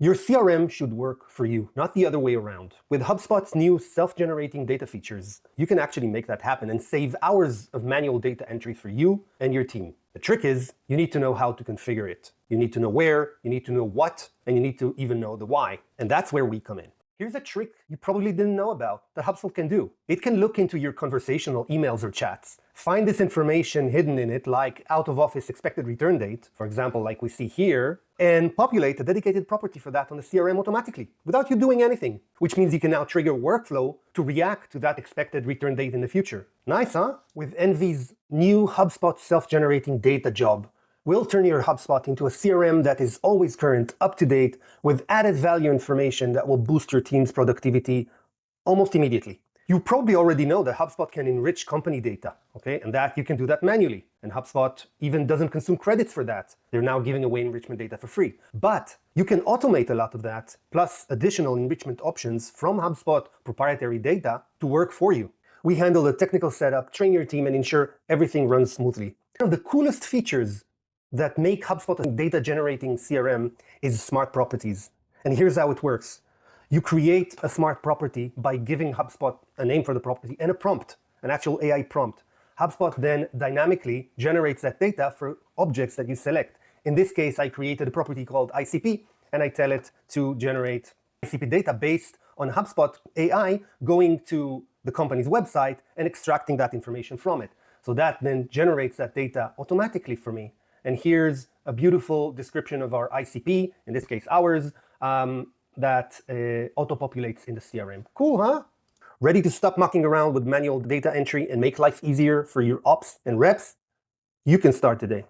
Your CRM should work for you, not the other way around. With HubSpot's new self-generating data features, you can actually make that happen and save hours of manual data entry for you and your team. The trick is, you need to know how to configure it. You need to know where, you need to know what, and you need to even know the why. And that's where we come in. Here's a trick you probably didn't know about that HubSpot can do. It can look into your conversational emails or chats, find this information hidden in it, like out of office expected return date, for example, like we see here, and populate a dedicated property for that on the CRM automatically, without you doing anything, which means you can now trigger workflow to react to that expected return date in the future. Nice, huh? With Envy's new HubSpot self-generating data job, we'll turn your HubSpot into a CRM that is always current, up to date, with added value information that will boost your team's productivity almost immediately. You probably already know that HubSpot can enrich company data, okay? And that you can do that manually. And HubSpot even doesn't consume credits for that. They're now giving away enrichment data for free. But you can automate a lot of that, plus additional enrichment options from HubSpot proprietary data to work for you. We handle the technical setup, train your team, and ensure everything runs smoothly. One of the coolest features that make HubSpot a data-generating CRM is smart properties. And here's how it works. You create a smart property by giving HubSpot a name for the property and a prompt, an actual AI prompt. HubSpot then dynamically generates that data for objects that you select. In this case, I created a property called ICP, and I tell it to generate ICP data based on HubSpot AI going to the company's website and extracting that information from it. So that then generates that data automatically for me. And here's a beautiful description of our ICP, in this case ours, that auto-populates in the CRM. Cool, huh? Ready to stop mucking around with manual data entry and make life easier for your ops and reps? You can start today.